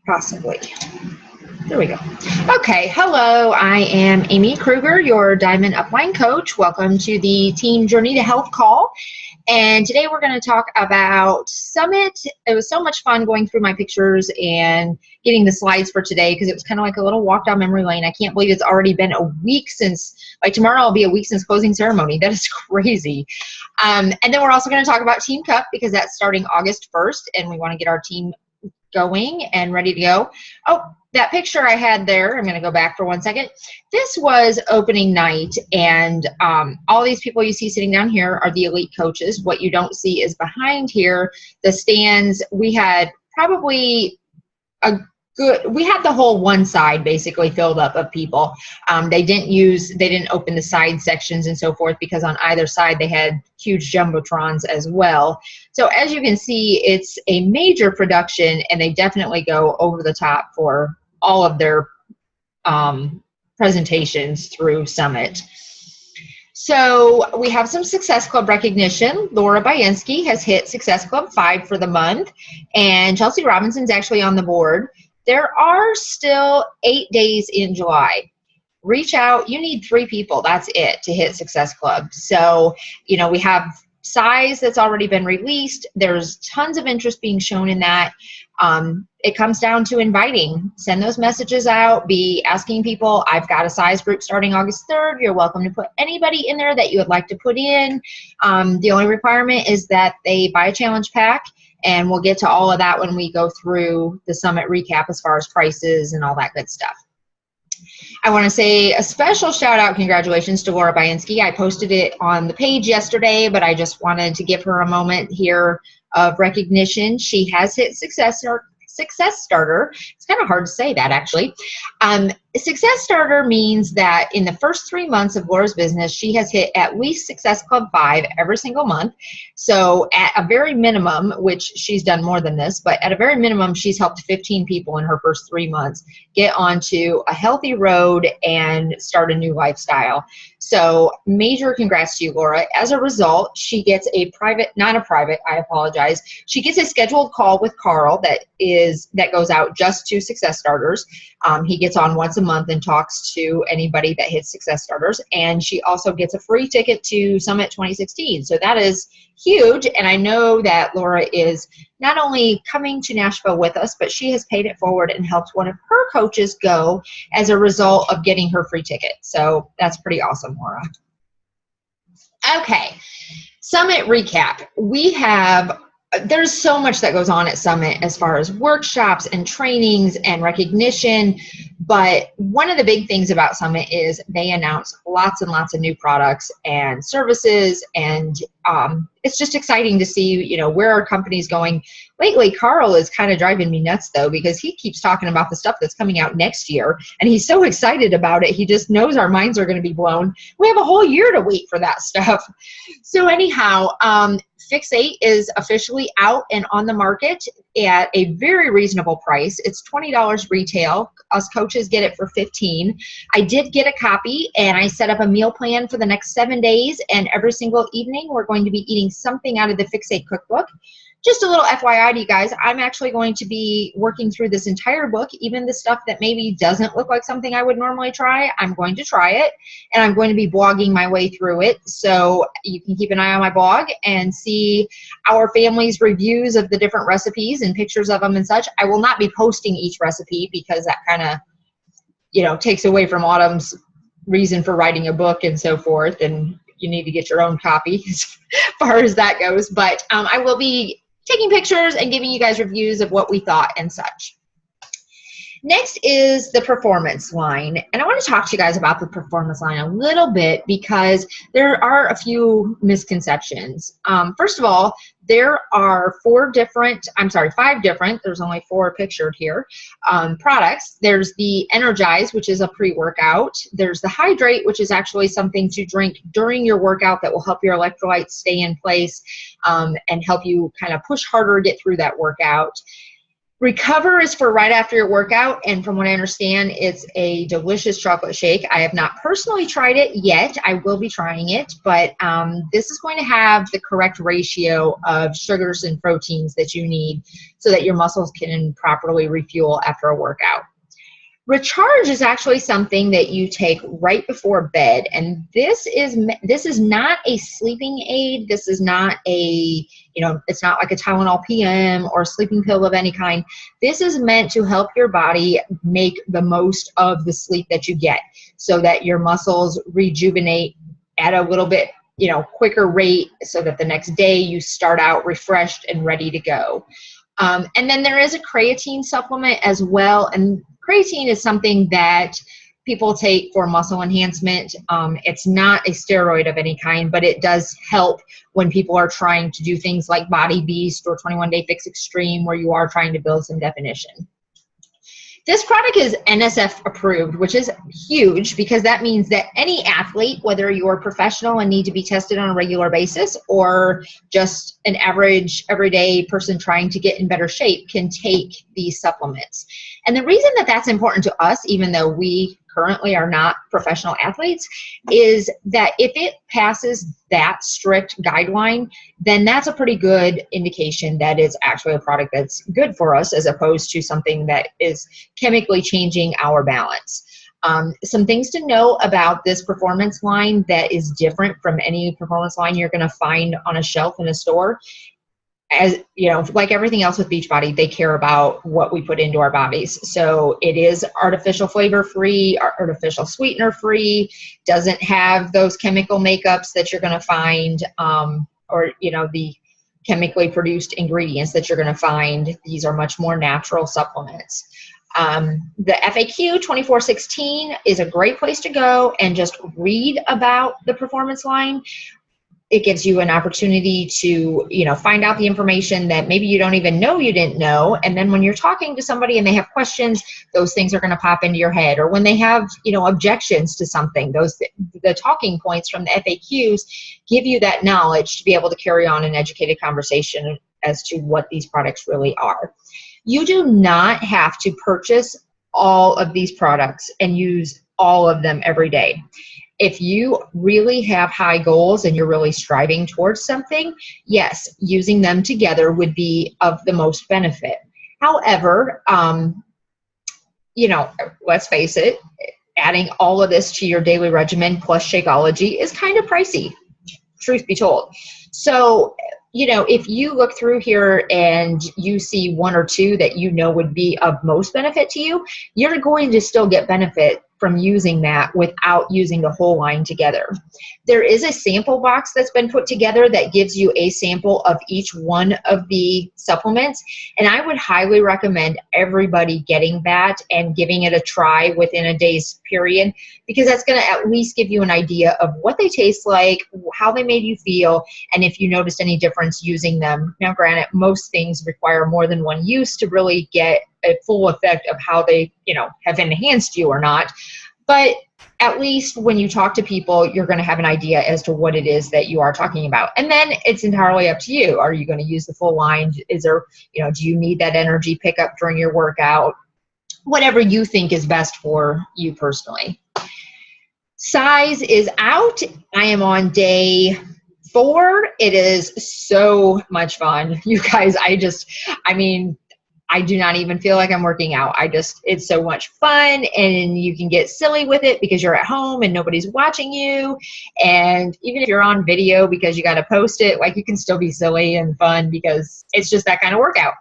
Possibly. There we go. Okay, hello, I am Amy Kruger, your Diamond Upline Coach. Welcome to the Team Journey to Health call. And today we're going to talk about Summit. It was so much fun going through my pictures and getting the slides for today because it was kind of like a little walk down memory lane. I can't believe it's already been a week since, like tomorrow will be a week since closing ceremony. That is crazy. And then we're also going to talk about Team Cup because that's starting August 1st and we want to get our team going and ready to go. Oh, that picture I had there, I'm going to go back for 1 second. This was opening night, and all these people you see sitting down here are the elite coaches. What you don't see is behind here, the stands. We had probably we had the whole one side basically filled up of people. They didn't open the side sections and so forth because on either side they had huge jumbotrons as well. So as you can see, it's a major production and they definitely go over the top for all of their presentations through Summit. So we have some Success Club recognition. Laura Bayenski has hit Success Club 5 for the month, and Chelsea Robinson's actually on the board. There are still 8 days in July. Reach out. You need 3 people. That's it to hit Success Club. So, you know, we have size that's already been released. There's tons of interest being shown in that. It comes down to inviting. Send those messages out. Be asking people, I've got a size group starting August 3rd. You're welcome to put anybody in there that you would like to put in. The only requirement is that they buy a challenge pack. And we'll get to all of that when we go through the Summit recap as far as prices and all that good stuff. I want to say a special shout out, congratulations to Laura Bayenski. I posted it on the page yesterday, but I just wanted to give her a moment here of recognition. She has hit Success Starter. It's kind of hard to say that actually. Success Starter means that in the first 3 months of Laura's business, she has hit at least Success Club 5 every single month. So at a very minimum, which she's done more than this, but at a very minimum, she's helped 15 people in her first 3 months get onto a healthy road and start a new lifestyle. So major congrats to you, Laura. As a result, she gets a private, not a private, I apologize. She gets a scheduled call with Carl that goes out just to Success Starters. He gets on once a month and talks to anybody that hits Success Starters. And she also gets a free ticket to Summit 2016. So that is huge. And I know that Laura is not only coming to Nashville with us, but she has paid it forward and helped one of her coaches go as a result of getting her free ticket. So that's pretty awesome, Laura. Okay, Summit recap. There's so much that goes on at Summit as far as workshops and trainings and recognition, but one of the big things about Summit is they announce lots and lots of new products and services, and it's just exciting to see, you know, where our company's going. Lately, Carl is kind of driving me nuts though, because he keeps talking about the stuff that's coming out next year, and he's so excited about it. He just knows our minds are going to be blown. We have a whole year to wait for that stuff. So anyhow, Fix8 is officially out and on the market at a very reasonable price. It's $20 retail. Us coaches get it for $15. I did get a copy and I set up a meal plan for the next 7 days, and every single evening we're going to be eating something out of the Fix8 cookbook. Just a little FYI to you guys, I'm actually going to be working through this entire book, even the stuff that maybe doesn't look like something I would normally try. I'm going to try it, and I'm going to be blogging my way through it. So you can keep an eye on my blog and see our family's reviews of the different recipes and pictures of them and such. I will not be posting each recipe because that kind of, you know, takes away from Autumn's reason for writing a book and so forth, and you need to get your own copy as far as that goes. But I will be taking pictures and giving you guys reviews of what we thought and such. Next is the performance line. And I want to talk to you guys about the performance line a little bit because there are a few misconceptions. First of all, there are 5 different, there's only 4 pictured here, products. There's the Energize, which is a pre-workout. There's the Hydrate, which is actually something to drink during your workout that will help your electrolytes stay in place and help you kind of push harder, get through that workout. Recover is for right after your workout, and from what I understand, it's a delicious chocolate shake. I have not personally tried it yet. I will be trying it, but this is going to have the correct ratio of sugars and proteins that you need so that your muscles can properly refuel after a workout. Recharge is actually something that you take right before bed, and this is not a sleeping aid. This is not a, it's not like a Tylenol PM or a sleeping pill of any kind. This is meant to help your body make the most of the sleep that you get so that your muscles rejuvenate at a little bit, quicker rate so that the next day you start out refreshed and ready to go. And then there is a creatine supplement as well, and creatine is something that people take for muscle enhancement. It's not a steroid of any kind, but it does help when people are trying to do things like Body Beast or 21 Day Fix Extreme, where you are trying to build some definition. This product is NSF approved, which is huge because that means that any athlete, whether you're professional and need to be tested on a regular basis or just an average everyday person trying to get in better shape, can take these supplements. And the reason that that's important to us, even though we currently are not professional athletes, is that if it passes that strict guideline, then that's a pretty good indication that it's actually a product that's good for us as opposed to something that is chemically changing our balance. Some things to know about this performance line that is different from any performance line you're going to find on a shelf in a store. As like everything else with Beachbody, they care about what we put into our bodies. So it is artificial flavor free, artificial sweetener free, doesn't have those chemical makeups that you're going to find, or the chemically produced ingredients that you're going to find. These are much more natural supplements. The FAQ 2416 is a great place to go and just read about the performance line. It gives you an opportunity to, find out the information that maybe you don't even know you didn't know. And then when you're talking to somebody and they have questions, those things are going to pop into your head. Or when they have, objections to something, the talking points from the FAQs give you that knowledge to be able to carry on an educated conversation as to what these products really are. You do not have to purchase all of these products and use all of them every day. If you really have high goals and you're really striving towards something, yes, using them together would be of the most benefit. However, let's face it, adding all of this to your daily regimen plus Shakeology is kind of pricey, truth be told. So, if you look through here and you see one or two that would be of most benefit to you, you're going to still get benefit from using that without using the whole line together. There is a sample box that's been put together that gives you a sample of each one of the supplements, and I would highly recommend everybody getting that and giving it a try within a day's period, because that's going to at least give you an idea of what they taste like, how they made you feel, and if you noticed any difference using them. Now, granted, most things require more than one use to really get a full effect of how they, have enhanced you or not. But at least when you talk to people, you're going to have an idea as to what it is that you are talking about. And then it's entirely up to you. Are you going to use the full line? Is there, do you need that energy pickup during your workout? Whatever you think is best for you personally. Size is out. I am on day 4. It is so much fun. You guys, I do not even feel like I'm working out. It's so much fun, and you can get silly with it because you're at home and nobody's watching you. And even if you're on video because you got to post it, you can still be silly and fun because it's just that kind of workout.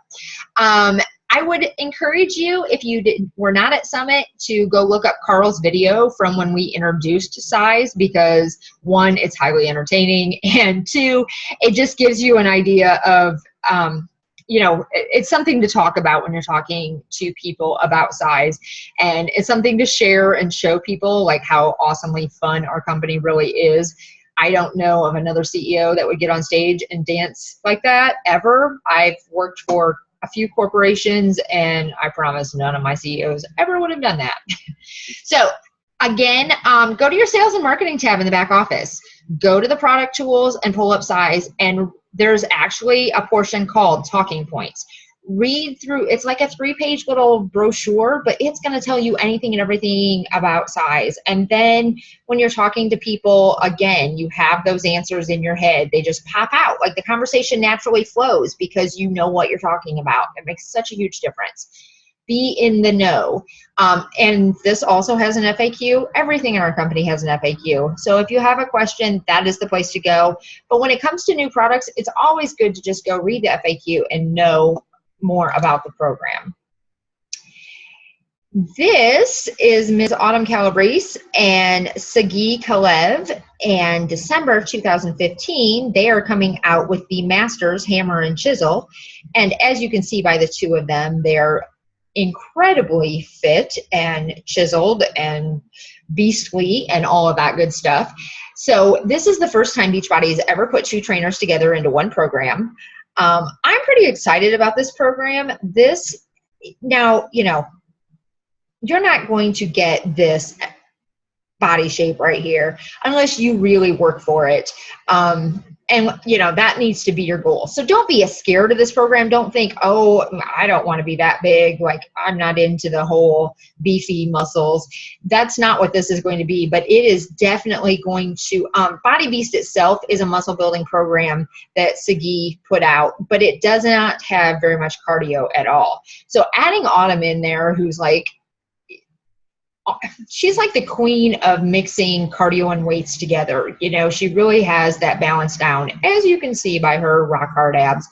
I would encourage you, if you were not at Summit, to go look up Carl's video from when we introduced Size, because 1, it's highly entertaining, and 2, it just gives you an idea of, it's something to talk about when you're talking to people about Size, and it's something to share and show people how awesomely fun our company really is. I don't know of another CEO that would get on stage and dance like that ever. I've worked for a few corporations, and I promise none of my CEOs ever would have done that. So again, go to your sales and marketing tab in the back office. Go to the product tools and pull up Size, and there's actually a portion called talking points. read through. It's like a 3-page little brochure, but it's going to tell you anything and everything about size. And then when you're talking to people, again, you have those answers in your head. They just pop out. Like the conversation naturally flows because you know what you're talking about. It makes such a huge difference. Be in the know. And this also has an FAQ. Everything in our company has an FAQ. So if you have a question, that is the place to go. But when it comes to new products, it's always good to just go read the FAQ and know more about the program. This is Ms. Autumn Calabrese and Sagi Kalev. And December of 2015, they are coming out with the Masters Hammer and Chisel. And as you can see by the two of them, they're incredibly fit and chiseled and beastly and all of that good stuff. So this is the first time Beachbody has ever put 2 trainers together into one program. I'm pretty excited about this program. Now, you know, you're not going to get this body shape right here unless you really work for it. And, you know, that needs to be your goal. So don't be scared of this program. Don't think, oh, I don't want to be that big. Like, I'm not into the whole beefy muscles. That's not what this is going to be, but it is definitely going to, Body Beast itself is a muscle building program that Sagi put out, but it does not have very much cardio at all. So adding Autumn in there, who's like, she's like the queen of mixing cardio and weights together. You know, she really has that balance down, as you can see by her rock hard abs.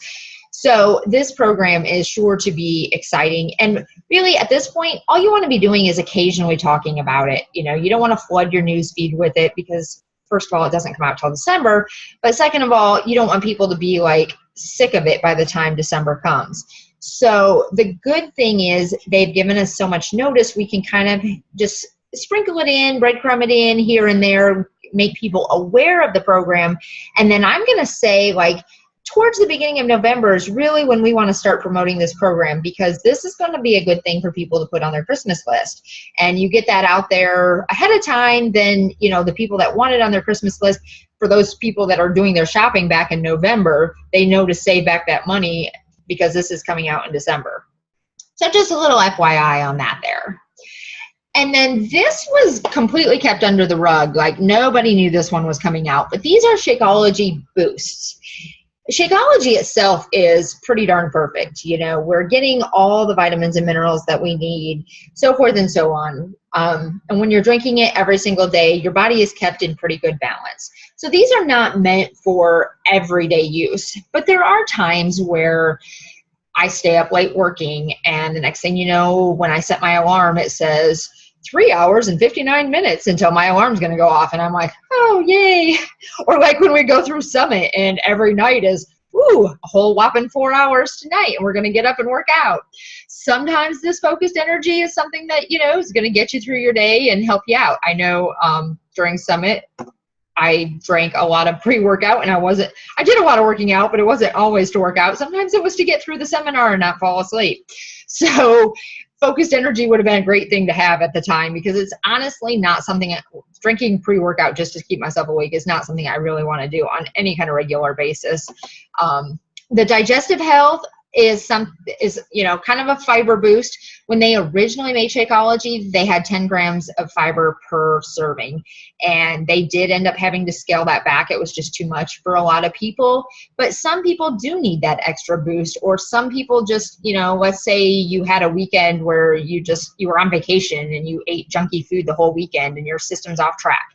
So this program is sure to be exciting. And really at this point, all you want to be doing is occasionally talking about it. You know, you don't want to flood your news feed with it because first of all, it doesn't come out till December. But second of all, you don't want people to be like sick of it by the time December comes. So the good thing is they've given us so much notice, we can kind of just sprinkle it in, breadcrumb it in here and there, make people aware of the program. And then I'm going to say, like, towards the beginning of November is really when we want to start promoting this program, because this is going to be a good thing for people to put on their Christmas list. And you get that out there ahead of time, then, you know, the people that want it on their Christmas list, for those people that are doing their shopping back in November, they know to save back that money because this is coming out in December. So just a little FYI on that there. And then this was completely kept under the rug. Like, nobody knew this one was coming out. But these are Shakeology Boosts. Shakeology itself is pretty darn perfect. You know, we're getting all the vitamins and minerals that we need, so forth and so on. And when you're drinking it every single day, your body is kept in pretty good balance. So these are not meant for everyday use, but there are times where I stay up late working, and the next thing you know, when I set my alarm, it says 3 hours and 59 minutes until my alarm's going to go off. And I'm like, oh, yay. Or like when we go through Summit and every night is, ooh, a whole whopping 4 hours tonight, and we're going to get up and work out. Sometimes this focused energy is something that, you know, is going to get you through your day and help you out. I know during Summit, I drank a lot of pre-workout, and I did a lot of working out, but it wasn't always to work out. Sometimes it was to get through the seminar and not fall asleep. So focused energy would have been a great thing to have at the time, because it's honestly not something, drinking pre-workout just to keep myself awake is not something I really want to do on any kind of regular basis. The digestive health is you know, kind of a fiber boost. When they originally made Shakeology, they had 10 grams of fiber per serving, and they did end up having to scale that back. It was just too much for a lot of people, but some people do need that extra boost, or some people just, you know, let's say you had a weekend where you were on vacation and you ate junky food the whole weekend and your system's off track.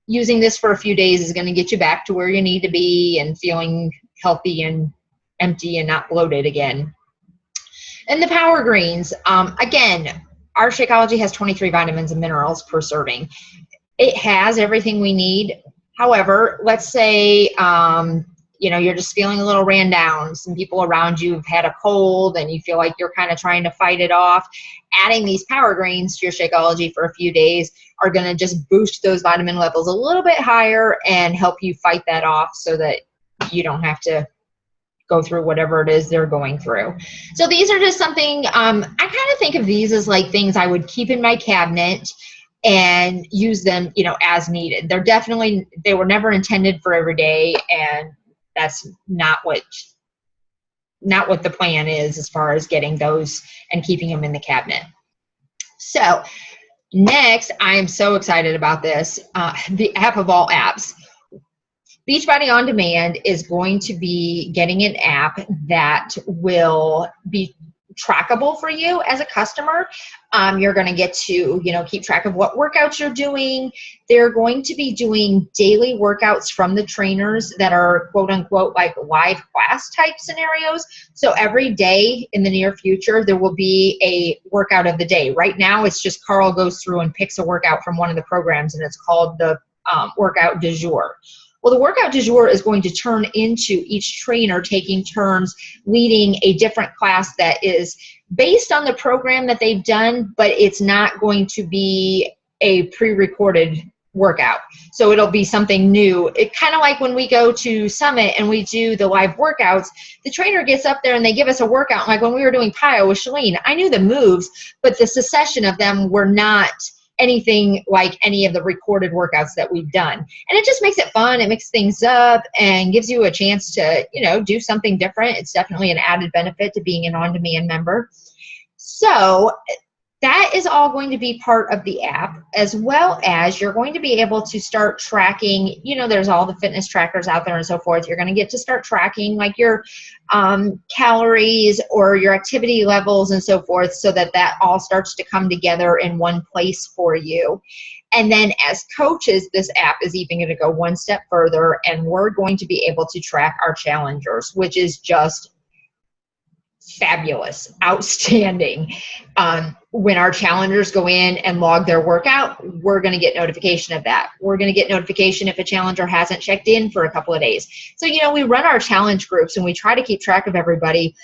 Using this for a few days is going to get you back to where you need to be and feeling healthy and empty and not bloated again. And the Power Greens, again, our Shakeology has 23 vitamins and minerals per serving. It has everything we need. However, let's say, you know, you're just feeling a little ran down. Some people around you have had a cold and you feel like you're kind of trying to fight it off. Adding these Power Greens to your Shakeology for a few days are going to just boost those vitamin levels a little bit higher and help you fight that off so that you don't have to go through whatever it is they're going through. So these are just something, I kind of think of these as like things I would keep in my cabinet and use them, you know, as needed. They were never intended for every day, and that's not what not what the plan is as far as getting those and keeping them in the cabinet. So next, I am so excited about this, the app of all apps. Beachbody On Demand is going to be getting an app that will be trackable for you as a customer. You're going to get to, keep track of what workouts you're doing. They're going to be doing daily workouts from the trainers that are quote unquote like live class type scenarios. So every day in the near future, there will be a workout of the day. Right now, it's just Carl goes through and picks a workout from one of the programs, and it's called the workout du jour. Well, the workout du jour is going to turn into each trainer taking turns leading a different class that is based on the program that they've done, but it's not going to be a pre-recorded workout. So it'll be something new. It kind of like when we go to Summit and we do the live workouts, the trainer gets up there and they give us a workout. Like when we were doing PiYo with Shalene, I knew the moves, but the succession of them were not anything like any of the recorded workouts that we've done. And it just makes it fun. It mixes things up and gives you a chance to, do something different. It's definitely an added benefit to being an on-demand member. So that is all going to be part of the app, as well as you're going to be able to start tracking, there's all the fitness trackers out there and so forth. You're going to get to start tracking like your calories or your activity levels and so forth, so that all starts to come together in one place for you. And then as coaches, this app is even going to go one step further, and we're going to be able to track our challengers, which is just fabulous, outstanding. When our challengers go in and log their workout, we're going to get notification of that. We're going to get notification if a challenger hasn't checked in for a couple of days. So, we run our challenge groups and we try to keep track of everybody.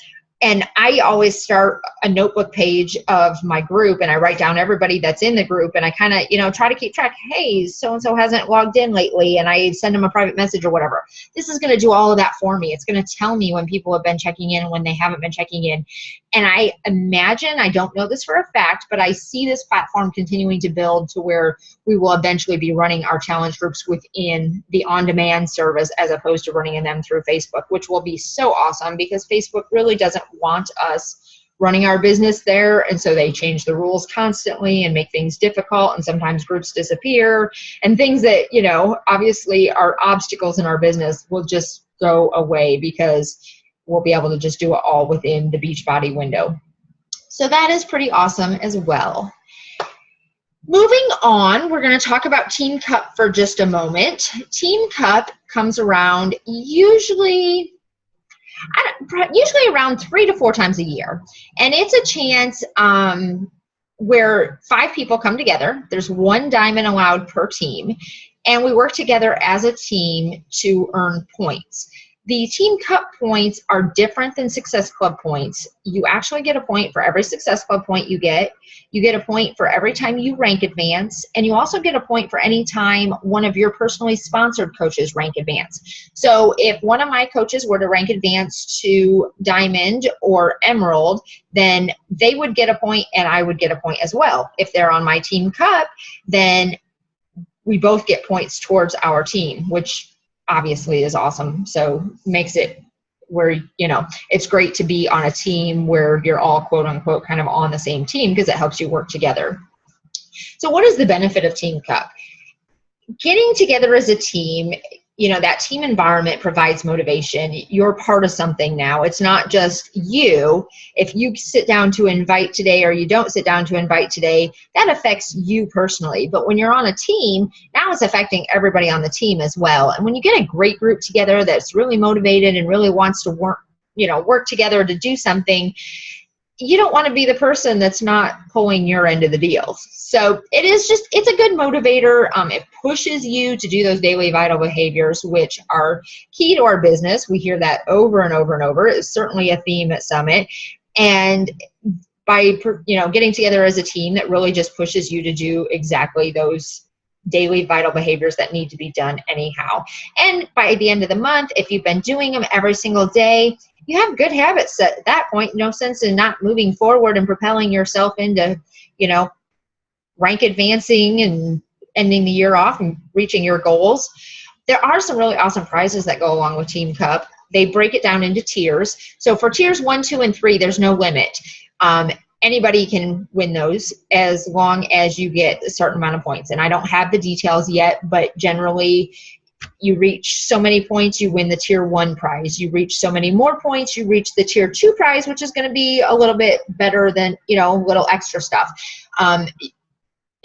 And I always start a notebook page of my group, and I write down everybody that's in the group, and I kind of, try to keep track. Hey, so-and-so hasn't logged in lately, and I send them a private message or whatever. This is going to do all of that for me. It's going to tell me when people have been checking in and when they haven't been checking in. And I imagine, I don't know this for a fact, but I see this platform continuing to build to where we will eventually be running our challenge groups within the on-demand service as opposed to running them through Facebook, which will be so awesome because Facebook really doesn't want us running our business there, and so they change the rules constantly and make things difficult, and sometimes groups disappear and things that obviously are obstacles in our business will just go away because we'll be able to just do it all within the Beachbody window. So that is pretty awesome as well. Moving on, we're going to talk about Team Cup for just a moment. Team Cup comes around usually around 3 to 4 times a year. And it's a chance where 5 people come together. There's 1 diamond allowed per team. And we work together as a team to earn points. The Team Cup points are different than Success Club points. You actually get a point for every Success Club point you get. You get a point for every time you rank advance, and you also get a point for any time one of your personally sponsored coaches rank advance. So if one of my coaches were to rank advance to Diamond or Emerald, then they would get a point and I would get a point as well. If they're on my Team Cup, then we both get points towards our team, which obviously is awesome. So makes it where, it's great to be on a team where you're all quote unquote kind of on the same team because it helps you work together. So what is the benefit of Team Cup? Getting together as a team, that team environment provides motivation. You're part of something now. It's not just you. If you sit down to invite today or you don't sit down to invite today, that affects you personally. But when you're on a team, now it's affecting everybody on the team as well. And when you get a great group together that's really motivated and really wants to work together to do something, you don't want to be the person that's not pulling your end of the deal. So it's a good motivator. It pushes you to do those daily vital behaviors, which are key to our business. We hear that over and over and over. It's certainly a theme at Summit. And by, getting together as a team, that really just pushes you to do exactly those daily vital behaviors that need to be done anyhow. And by the end of the month, if you've been doing them every single day, you have good habits at that point. No sense in not moving forward and propelling yourself into, rank advancing and ending the year off and reaching your goals. There are some really awesome prizes that go along with Team Cup. they break it down into tiers. So for tiers 1, 2, and 3, there's no limit. Anybody can win those as long as you get a certain amount of points. And I don't have the details yet, but generally you reach so many points, you win the tier 1 prize. You reach so many more points, you reach the tier 2 prize, which is going to be a little bit better than, you know, a little extra stuff.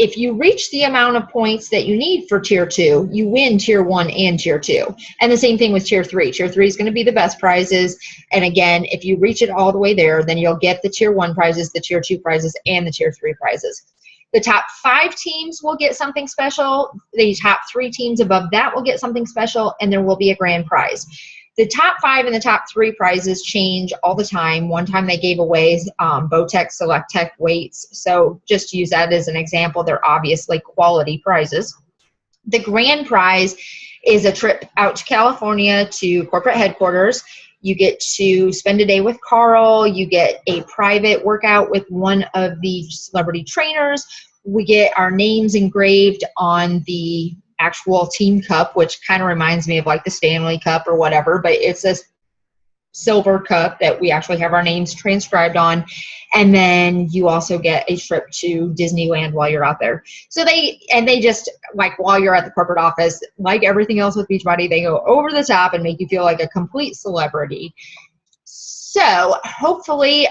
If you reach the amount of points that you need for tier 2, you win tier 1 and tier 2. And the same thing with tier 3. Tier 3 is going to be the best prizes. And again, if you reach it all the way there, then you'll get the tier 1 prizes, the tier 2 prizes, and the tier 3 prizes. The top 5 teams will get something special. The top 3 teams above that will get something special, and there will be a grand prize. The top 5 and the top 3 prizes change all the time. One time they gave away Bowtech Selectech weights. So just to use that as an example, they're obviously quality prizes. The grand prize is a trip out to California to corporate headquarters. You get to spend a day with Carl. You get a private workout with one of the celebrity trainers. We get our names engraved on the actual team cup, which kind of reminds me of like the Stanley Cup or whatever, but it's a silver cup that we actually have our names transcribed on. And then you also get a trip to Disneyland while you're out there. So they just, like, while you're at the corporate office, like everything else with Beachbody, they go over the top and make you feel like a complete celebrity. So hopefully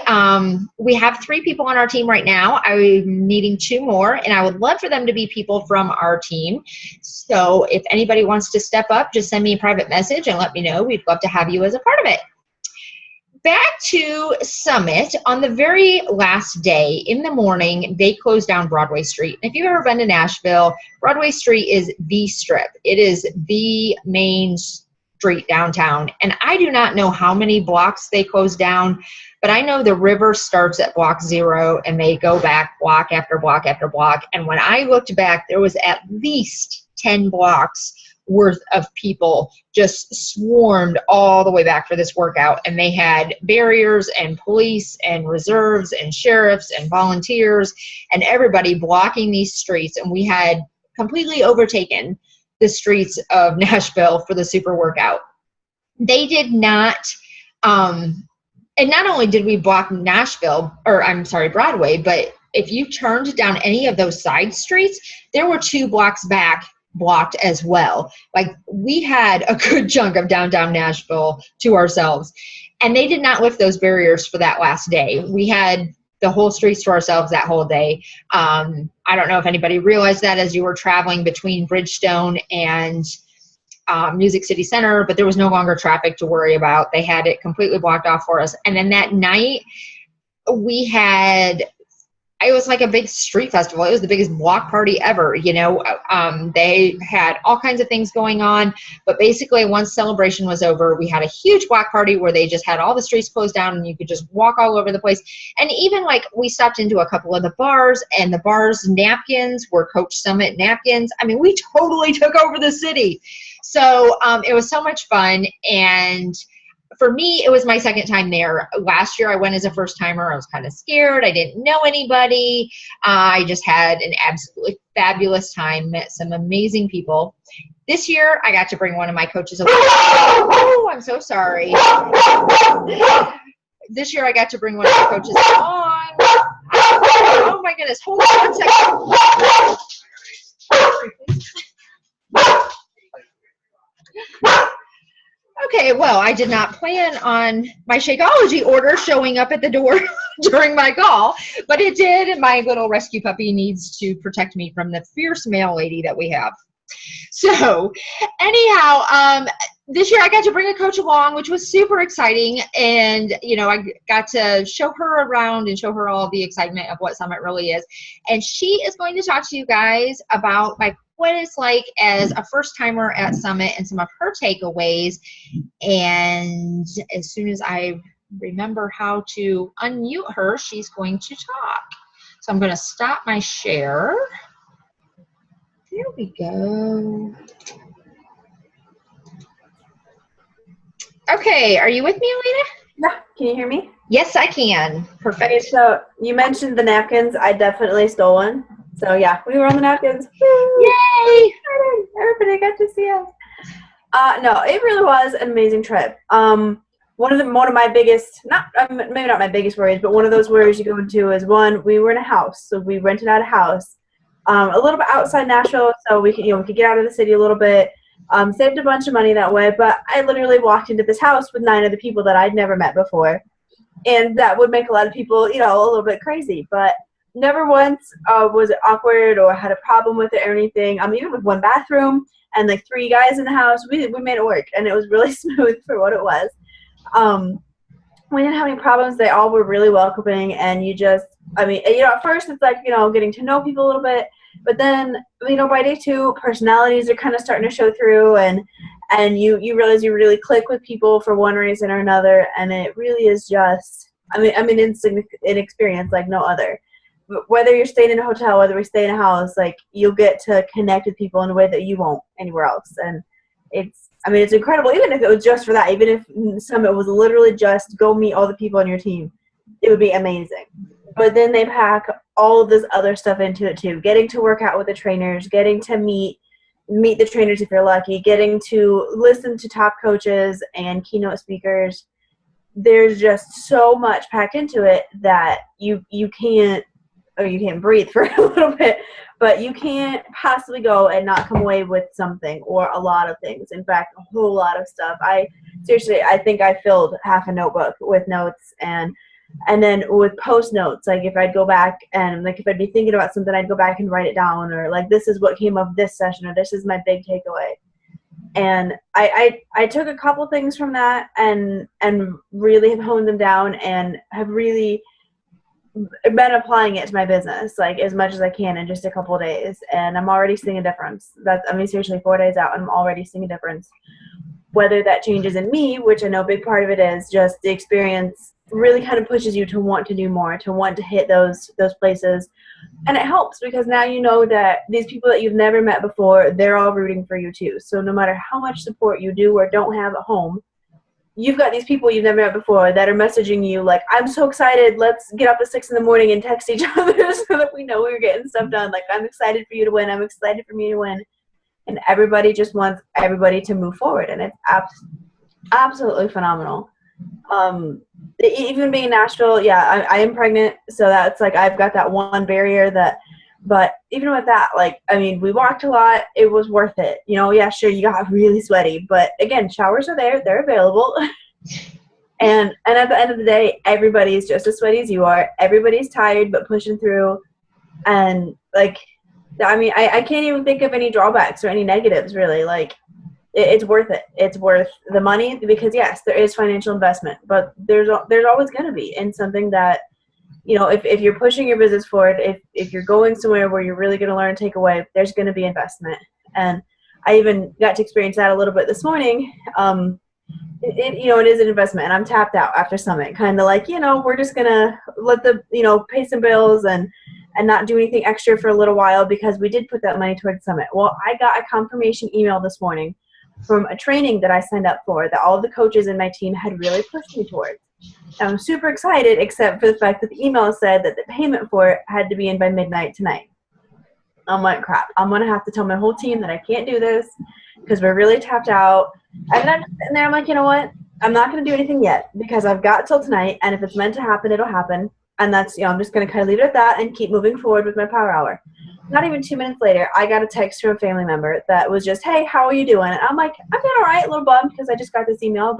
we have 3 people on our team right now. I'm needing 2 more, and I would love for them to be people from our team. So if anybody wants to step up, just send me a private message and let me know. We'd love to have you as a part of it. Back to Summit, on the very last day in the morning, they closed down Broadway Street. If you've ever been to Nashville, Broadway Street is the strip. It is the main street downtown. And I do not know how many blocks they closed down, but I know the river starts at block 0 and they go back block after block after block. And when I looked back, there was at least 10 blocks worth of people just swarmed all the way back for this workout. And they had barriers and police and reserves and sheriffs and volunteers and everybody blocking these streets. And we had completely overtaken the streets of Nashville for the super workout. They did not, and not only did we block Broadway, but if you turned down any of those side streets, there were 2 blocks back blocked as well. Like, we had a good chunk of downtown Nashville to ourselves, and they did not lift those barriers for that last day. We had the whole streets to ourselves that whole day. I don't know if anybody realized that as you were traveling between Bridgestone and Music City Center, but there was no longer traffic to worry about. They had it completely blocked off for us. And then that night we had, it was like a big street festival. It was the biggest block party ever, you know. They had all kinds of things going on, but basically once celebration was over, we had a huge block party where they just had all the streets closed down and you could just walk all over the place. And even like we stopped into a couple of the bars, and the bars' napkins were Coach Summit napkins. I mean, we totally took over the city. So it was so much fun. And for me, it was my second time there. Last year, I went as a first timer. I was kind of scared. I didn't know anybody. I just had an absolutely fabulous time, met some amazing people. This year, I got to bring one of my coaches along. Oh, I'm so sorry. This year, I got to bring one of my coaches along. Oh, my goodness. Hold on 1 second. Okay, well, I did not plan on my Shakeology order showing up at the door during my call, but it did, and my little rescue puppy needs to protect me from the fierce male lady that we have. So, anyhow, this year I got to bring a coach along, which was super exciting, and, you know, I got to show her around and show her all the excitement of what Summit really is, and she is going to talk to you guys about what it's like as a first timer at Summit and some of her takeaways. And as soon as I remember how to unmute her, she's going to talk. So I'm going to stop my share. There we go. Okay, are you with me, Elena? Yeah, can you hear me? Yes, I can. Perfect. Okay, so you mentioned the napkins. I definitely stole one. So yeah, we were on the napkins. Woo! Yay! Everybody got to see us. No, it really was an amazing trip. One of my biggest, not maybe not my biggest worries, but one of those worries you go into is one, we were in a house, so we rented out a house, a little bit outside Nashville, so we could get out of the city a little bit. Saved a bunch of money that way, but I literally walked into this house with 9 other people that I'd never met before, and that would make a lot of people, a little bit crazy. But never once was it awkward or had a problem with it or anything. Even with one bathroom and like 3 guys in the house, we made it work, and it was really smooth for what it was. We didn't have any problems. They all were really welcoming, and at first it's like, getting to know people a little bit, but then, by day 2, personalities are kind of starting to show through, and you realize you really click with people for one reason or another, and it really is just, it's an experience like no other. Whether you're staying in a hotel, whether we stay in a house, like, you'll get to connect with people in a way that you won't anywhere else, and it's incredible. Even if it was just for that, even if Summit was literally just go meet all the people on your team, it would be amazing. But then they pack all of this other stuff into it too. Getting to work out with the trainers, getting to meet the trainers if you're lucky, getting to listen to top coaches and keynote speakers. There's just so much packed into it that you can't breathe for a little bit, but you can't possibly go and not come away with something or a lot of things. In fact, a whole lot of stuff. I think I filled half a notebook with notes, and then with post notes, like if I'd go back and like if I'd be thinking about something, I'd go back and write it down, or like, this is what came of this session, or this is my big takeaway. And I took a couple things from that and really have honed them down and have really been applying it to my business, like, as much as I can in just a couple of days, and I'm already seeing a difference. Seriously, 4 days out, and I'm already seeing a difference. Whether that changes in me, which I know a big part of it is just the experience, really kind of pushes you to want to do more, to want to hit those places. And it helps because now you know that these people that you've never met before, they're all rooting for you too. So no matter how much support you do or don't have at home, you've got these people you've never met before that are messaging you like, I'm so excited, let's get up at 6 a.m. and text each other so that we know we're getting stuff done. Like, I'm excited for you to win, I'm excited for me to win. And everybody just wants everybody to move forward, and it's absolutely phenomenal. Even being in Nashville, yeah, I am pregnant, so that's like, I've got that one barrier but even with that, like, we walked a lot, it was worth it. Yeah, sure, you got really sweaty, but again, showers are there, they're available. and at the end of the day, everybody's just as sweaty as you are, everybody's tired but pushing through, and like, I can't even think of any drawbacks or any negatives, really. Like, it's worth it. It's worth the money, because yes, there is financial investment, but there's always going to be in something that, if you're pushing your business forward, if you're going somewhere where you're really going to learn and take away, there's going to be investment. And I even got to experience that a little bit this morning. It is an investment, and I'm tapped out after Summit, kind of like, we're just going to let pay some bills and not do anything extra for a little while, because we did put that money towards Summit. Well, I got a confirmation email this morning from a training that I signed up for that all of the coaches in my team had really pushed me towards. I'm super excited, except for the fact that the email said that the payment for it had to be in by midnight tonight. I'm like, crap, I'm going to have to tell my whole team that I can't do this because we're really tapped out. And then I'm like, you know what? I'm not going to do anything yet because I've got till tonight, and if it's meant to happen, it'll happen. And that's, I'm just going to kind of leave it at that and keep moving forward with my power hour. Not even 2 minutes later, I got a text from a family member that was just, hey, how are you doing? And I'm like, I'm doing all right, a little bummed because I just got this email,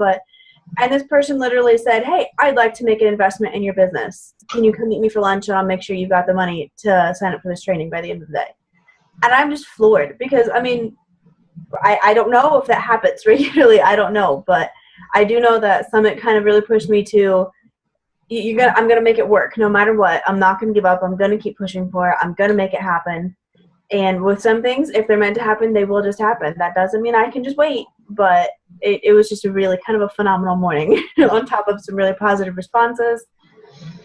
and this person literally said, hey, I'd like to make an investment in your business. Can you come meet me for lunch, and I'll make sure you've got the money to sign up for this training by the end of the day. And I'm just floored because, I don't know if that happens regularly. I don't know, but I do know that Summit kind of really pushed me to, I'm going to make it work no matter what. I'm not going to give up. I'm going to keep pushing for it. I'm going to make it happen. And with some things, if they're meant to happen, they will just happen. That doesn't mean I can just wait, but it was just a really kind of a phenomenal morning on top of some really positive responses.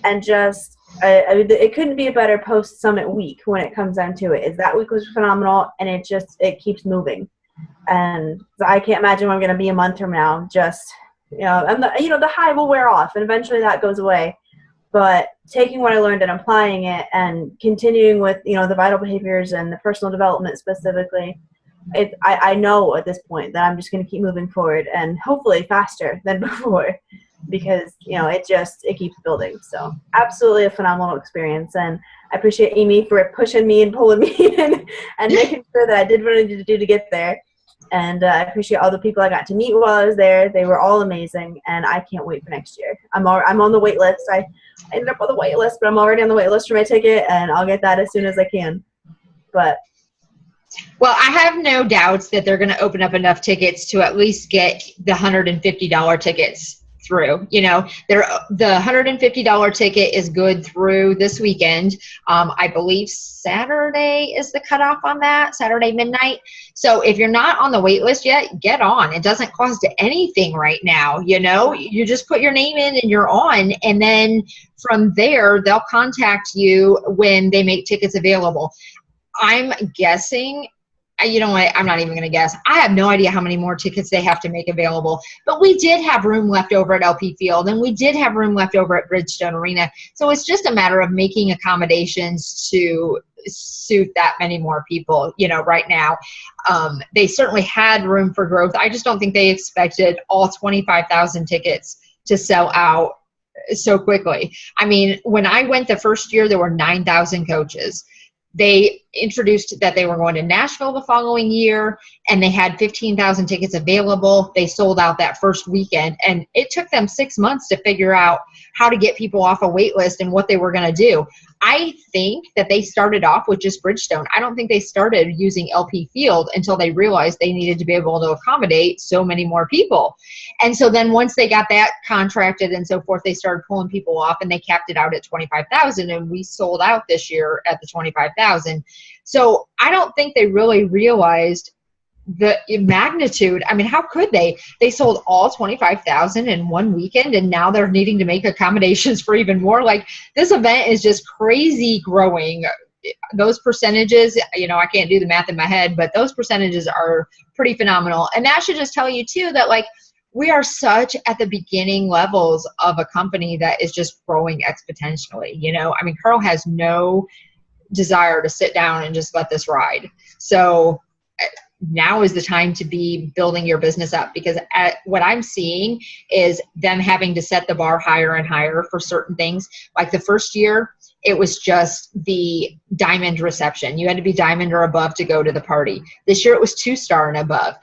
And just, it couldn't be a better post-Summit week when it comes down to it. That week was phenomenal, and it keeps moving. And I can't imagine where I'm going to be a month from now. Just, and the high will wear off, and eventually that goes away. But taking what I learned and applying it and continuing with, the vital behaviors and the personal development specifically, I know at this point that I'm just going to keep moving forward, and hopefully faster than before, because it keeps building. So absolutely a phenomenal experience, and I appreciate Amy for pushing me and pulling me in and making sure that I did what I needed to do to get there. And I appreciate all the people I got to meet while I was there. They were all amazing, and I can't wait for next year. I'm on the wait list. I ended up on the wait list, but I'm already on the wait list for my ticket, and I'll get that as soon as I can. But well, I have no doubts that they're going to open up enough tickets to at least get the $150 tickets through. The $150 ticket is good through this weekend. I believe Saturday is the cutoff on that, Saturday midnight. So if you're not on the wait list yet, get on. It doesn't cost anything right now. You just put your name in and you're on. And then from there, they'll contact you when they make tickets available. I'm guessing, you know what, I'm not even going to guess. I have no idea how many more tickets they have to make available. But we did have room left over at LP Field, and we did have room left over at Bridgestone Arena. So it's just a matter of making accommodations to suit that many more people, right now. They certainly had room for growth. I just don't think they expected all 25,000 tickets to sell out so quickly. I mean, when I went the first year, there were 9,000 coaches. They introduced that they were going to Nashville the following year, and they had 15,000 tickets available. They sold out that first weekend, and it took them 6 months to figure out how to get people off a wait list and what they were going to do. I think that they started off with just Bridgestone. I don't think they started using LP Field until they realized they needed to be able to accommodate so many more people. And so then once they got that contracted and so forth, they started pulling people off, and they capped it out at 25,000, and we sold out this year at the 25,000. So I don't think they really realized the magnitude. I mean, how could they? They sold all 25,000 in one weekend, and now they're needing to make accommodations for even more. Like, this event is just crazy growing. Those percentages, I can't do the math in my head, but those percentages are pretty phenomenal. And that should just tell you too that, like, we are such at the beginning levels of a company that is just growing exponentially. I mean, Carl has no desire to sit down and just let this ride. So now is the time to be building your business up, because what I'm seeing is them having to set the bar higher and higher for certain things. Like the first year, it was just the diamond reception. You had to be diamond or above to go to the party. This year it was 2-star and above,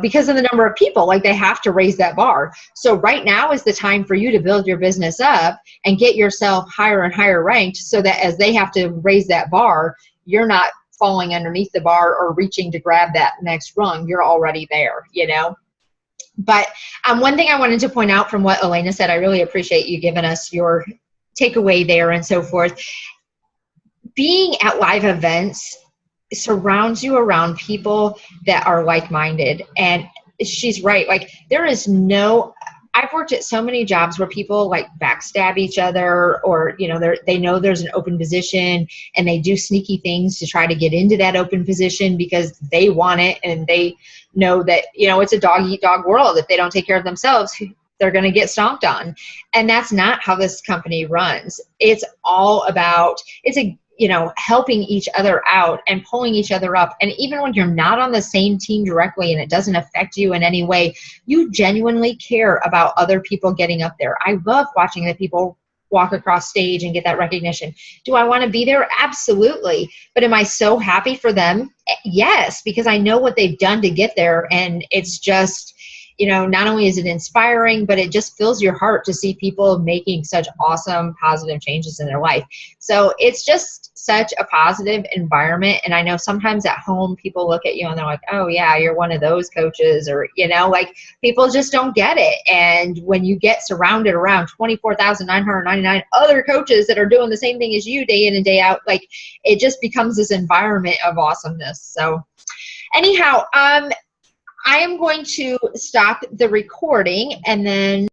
because of the number of people. Like, they have to raise that bar. So right now is the time for you to build your business up and get yourself higher and higher ranked, so that as they have to raise that bar, you're not falling underneath the bar or reaching to grab that next rung. You're already there, But one thing I wanted to point out from what Elena said, I really appreciate you giving us your takeaway there and so forth. Being at live events surrounds you around people that are like-minded. And she's right. Like, I've worked at so many jobs where people like backstab each other, or, they know there's an open position and they do sneaky things to try to get into that open position because they want it. And they know that, it's a dog-eat-dog world. If they don't take care of themselves, they're going to get stomped on. And that's not how this company runs. It's all about, helping each other out and pulling each other up. And even when you're not on the same team directly and it doesn't affect you in any way, you genuinely care about other people getting up there. I love watching the people walk across stage and get that recognition. Do I want to be there? Absolutely. But am I so happy for them? Yes, because I know what they've done to get there. And it's just, not only is it inspiring, but it just fills your heart to see people making such awesome, positive changes in their life. So it's just such a positive environment. And I know sometimes at home, people look at you and they're like, oh yeah, you're one of those coaches, or, like, people just don't get it. And when you get surrounded around 24,999 other coaches that are doing the same thing as you day in and day out, like, it just becomes this environment of awesomeness. So anyhow, I am going to stop the recording, and then